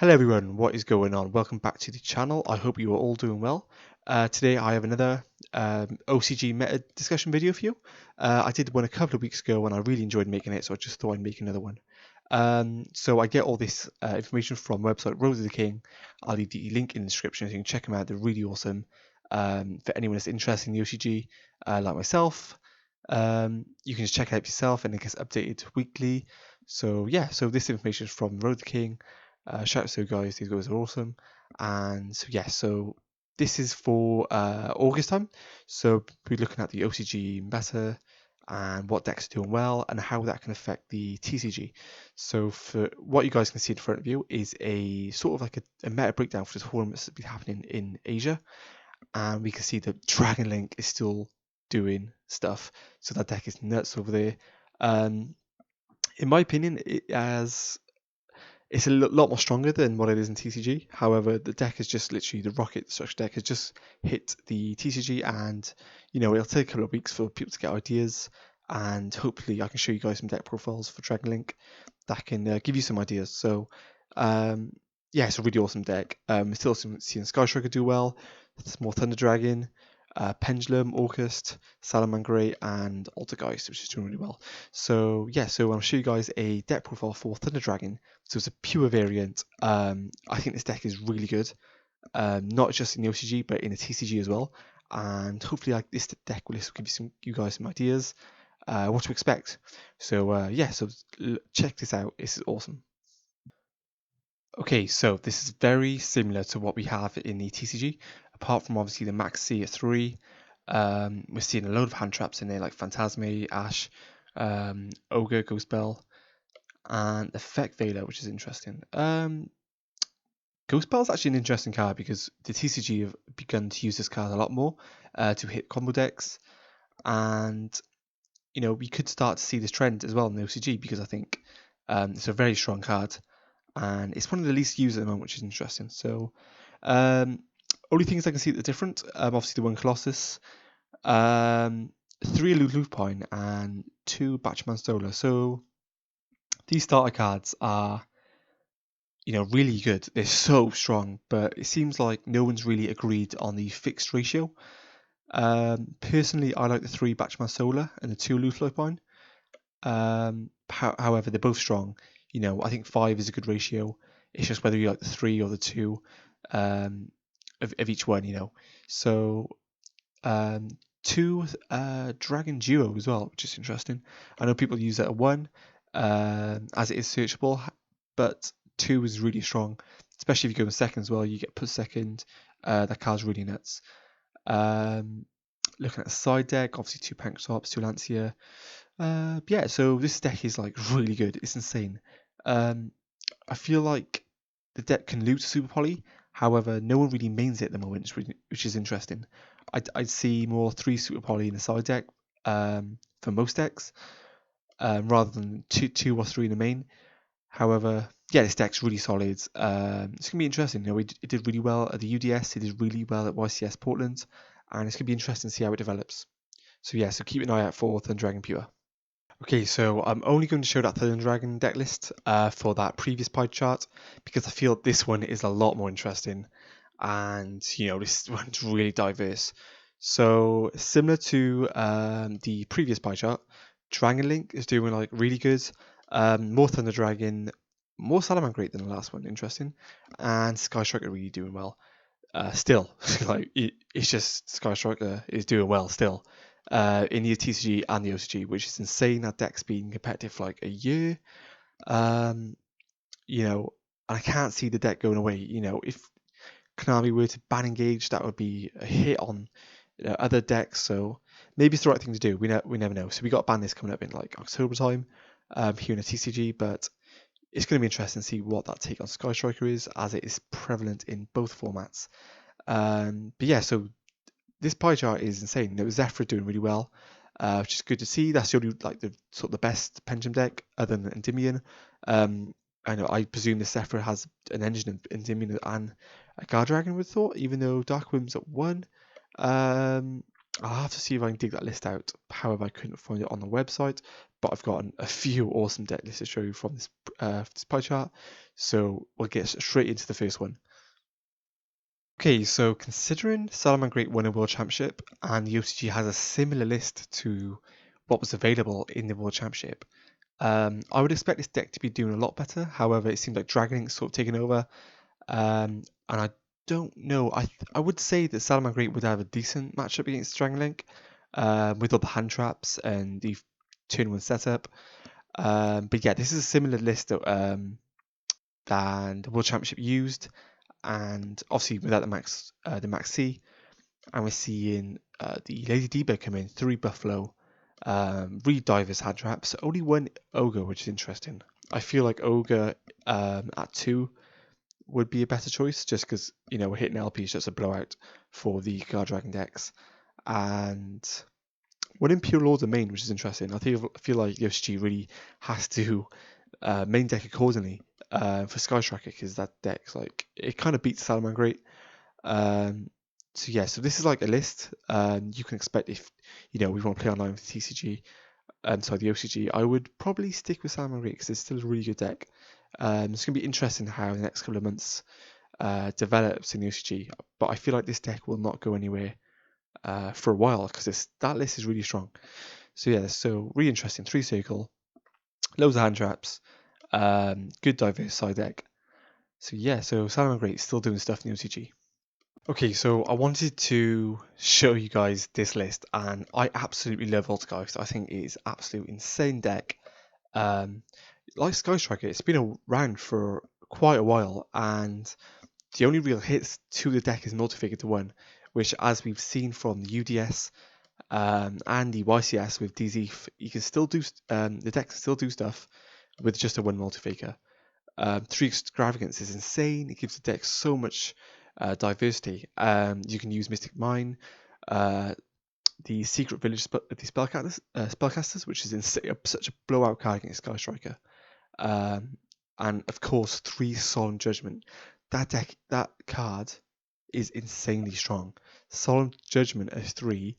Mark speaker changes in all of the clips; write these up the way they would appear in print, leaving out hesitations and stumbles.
Speaker 1: Hello everyone, what is going on? Welcome back to the channel. I hope you are all doing well. Today I have another OCG meta discussion video for you. I did one a couple of weeks ago and I really enjoyed making it, so I just thought I'd make another one. So I get all this information from website Rose of the King. I'll leave the link in the description so you can check them out. They're really awesome. For anyone that's interested in the OCG, like myself, you can just check it out yourself and it gets updated weekly. So yeah, so this information is from Rose of the King. Shout out to you guys, these guys are awesome. And so yeah, so this is for August time. So we're looking at the OCG meta and what decks are doing well and how that can affect the TCG. So for what you guys can see in front of you is a sort of like a meta breakdown for the tournaments that be happening in Asia. And we can see that Dragon Link is still doing stuff. So that deck is nuts over there. In my opinion, it's a lot more stronger than what it is in TCG. However, the deck is just literally the rocket structure deck has just hit the TCG, and it'll take a couple of weeks for people to get ideas, and hopefully I can show you guys some deck profiles for Dragon Link that can give you some ideas. So yeah, it's a really awesome deck. Still seeing Sky Striker do well. It's more Thunder Dragon, Pendulum, Orcust, Salamangreat, and Altergeist, which is doing really well. So yeah, so I'll show you guys a deck profile for Thunder Dragon. So it's a pure variant. I think this deck is really good, not just in the OCG but in the TCG as well. And hopefully, this deck will give you guys some ideas what to expect. So yeah, so check this out. This is awesome. Okay, so this is very similar to what we have in the TCG, apart from obviously the max C at 3. We're seeing a load of hand traps in there like Phantasme, Ash, Ogre, Ghost Bell, and Effect Veiler, which is interesting. Ghost Bell is actually an interesting card because the TCG have begun to use this card a lot more to hit combo decks, and we could start to see this trend as well in the OCG because I think it's a very strong card and it's one of the least used at the moment, which is interesting. So, only things I can see that are different, obviously the one Colossus, 3 Lupine, and 2 Batchman Solar. So, these starter cards are, really good. They're so strong, but it seems like no one's really agreed on the fixed ratio. Personally, I like the 3 Batchman Solar and the 2 Lupine. However, they're both strong. I think 5 is a good ratio. It's just whether you like the 3 or the 2 of each one. So 2 Dragon Duo as well, which is interesting. I know people use that at 1 as it is searchable, but 2 is really strong, especially if you go in second as well. You get put second. That card's really nuts. Looking at the side deck, obviously 2 Pankratops, 2 Lancia. Yeah, so this deck is like really good. It's insane. I feel like the deck can lose to Super Poly. However, no one really mains it at the moment, which is interesting. I'd see more 3 Super Poly in the side deck for most decks, rather than two or 3 in the main. However, yeah, this deck's really solid. It's gonna be interesting. It did really well at the UDS. It did really well at YCS Portland, and it's gonna be interesting to see how it develops. So yeah, so keep an eye out for Thunder Dragon Pure. Okay, so I'm only going to show that Thunder Dragon deck list for that previous pie chart because I feel this one is a lot more interesting, and this one's really diverse. So similar to the previous pie chart, Dragon Link is doing like really good. More Thunder Dragon, more Salamangreat than the last one, interesting, and Sky Striker really doing well. Still, it's just Sky Striker is doing well still in the TCG and the OCG, which is insane. That deck's been competitive for like a year. And I can't see the deck going away. If Konami were to ban Engage, that would be a hit on other decks. So maybe it's the right thing to do. We never know. So we got ban list coming up in like October time here in the TCG, but it's going to be interesting to see what that take on Sky Striker is, as it is prevalent in both formats. But yeah, so this pie chart is insane. Zephyr doing really well, which is good to see. That's the only the sort of the best Pendulum deck other than Endymion. I presume the Zephyr has an engine of Endymion and a Guard Dragon with thought, even though Dark Wind's at 1. I'll have to see if I can dig that list out. However, I couldn't find it on the website, but I've got a few awesome deck lists to show you from this pie chart. So we'll get straight into the first one. Okay, so considering Salamangreat won a World Championship and the OCG has a similar list to what was available in the World Championship, I would expect this deck to be doing a lot better. However, it seems like Dragon Link's sort of taken over, and I don't know. I would say that Salamangreat would have a decent matchup against Dragon Link, with all the hand traps and the turn one setup. But yeah, this is a similar list than the World Championship used, and obviously without the max C, and we're seeing the Lady Debo come in, 3 Buffalo, Reed Divers hand traps, only 1 Ogre, which is interesting. I feel like Ogre at 2 would be a better choice, just because, you know, we're hitting LPs just a blowout for the Guard Dragon decks. And 1 Imperial Law Domain, which is interesting. I feel like the OCG really has to main deck accordingly for Sky Striker, because that deck's like, it kind of beats Salamangreat. So yeah, so this is like a list you can expect if, you know, we want to play online with TCG, the OCG. I would probably stick with Salamangreat because it's still a really good deck. It's going to be interesting how the next couple of months develops in the OCG, but I feel like this deck will not go anywhere for a while because that list is really strong. So yeah, so really interesting. 3 circle, loads of hand traps, good diverse side deck. So yeah, so Salamangreat is still doing stuff in the OCG. Okay, so I wanted to show you guys this list, and I absolutely love Voltgeist. I think it is absolute insane deck. Like Sky Striker, it's been around for quite a while, and the only real hits to the deck is Multifigure to 1, which, as we've seen from the UDS and the YCS with DZ, you can still do the deck can still do stuff with just a 1 Multifigure. 3 Extravagance is insane. It gives the deck so much diversity. You can use Mystic Mine, the Secret Village, the spellcasters, which is such a blowout card against Sky Striker. And of course, 3 Solemn Judgment. That card is insanely strong. Solemn Judgment as 3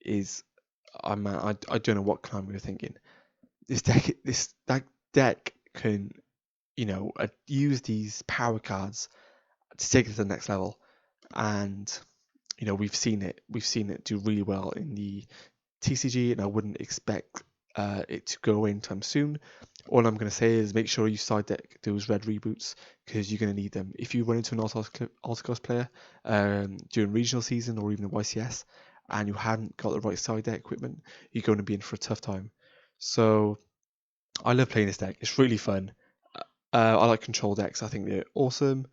Speaker 1: is, I don't know what clan we were thinking. That deck can, you know, use these power cards to take it to the next level, and you know, we've seen it do really well in the TCG, and I wouldn't expect it to go anytime soon. All I'm going to say is make sure you side deck those red reboots, because you're going to need them. If you run into an Autocross player during regional season or even the YCS, and you haven't got the right side deck equipment, you're going to be in for a tough time. So I love playing this deck. It's really fun. I like control decks. I think they're awesome.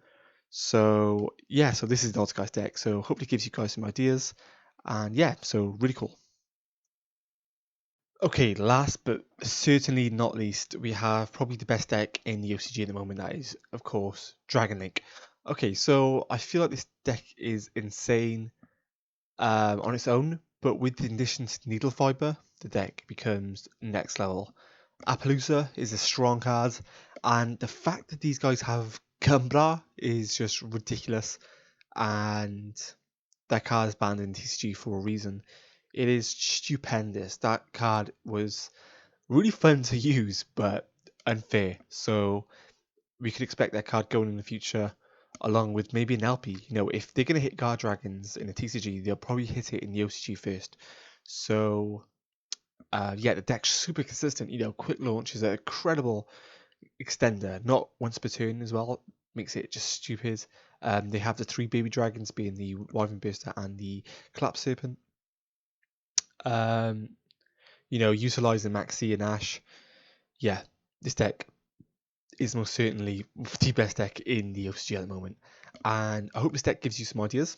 Speaker 1: So yeah, so this is the Altergeist deck. So hopefully it gives you guys some ideas. And yeah, so really cool. Okay, last but certainly not least, we have probably the best deck in the OCG at the moment. That is, of course, Dragon Link. Okay, so I feel like this deck is insane on its own, but with the addition to Needle Fiber, the deck becomes next level. Appaloosa is a strong card, and the fact that these guys have Cumbra is just ridiculous, and that card is banned in TCG for a reason. It is stupendous. That card was really fun to use, but unfair. So we could expect that card going in the future, along with maybe an LP. You know, if they're going to hit Guard Dragons in a TCG, they'll probably hit it in the OCG first. So yeah, the deck's super consistent. You know, quick launch is an incredible extender, not once per turn as well. Makes it just stupid. They have the 3 baby dragons, being the Wyvern Burster and the Collapse Serpent. You know, utilizing Maxi and Ash. Yeah, this deck is most certainly the best deck in the OCG at the moment. And I hope this deck gives you some ideas.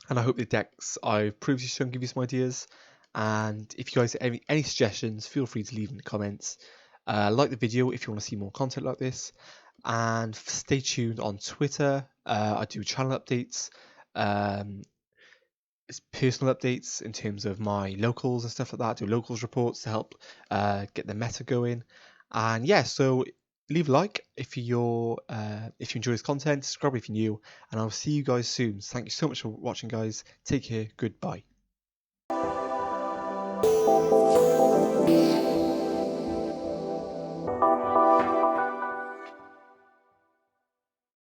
Speaker 1: And I hope the decks I've previously shown give you some ideas. And if you guys have any suggestions, feel free to leave in the comments. Like the video if you want to see more content like this. And stay tuned on Twitter. I do channel updates, personal updates in terms of my locals and stuff like that. I do locals reports to help get the meta going. And yeah, so leave a like if you enjoy this content, subscribe if you're new, and I'll see you guys soon. Thank you so much for watching, guys. Take care. Goodbye.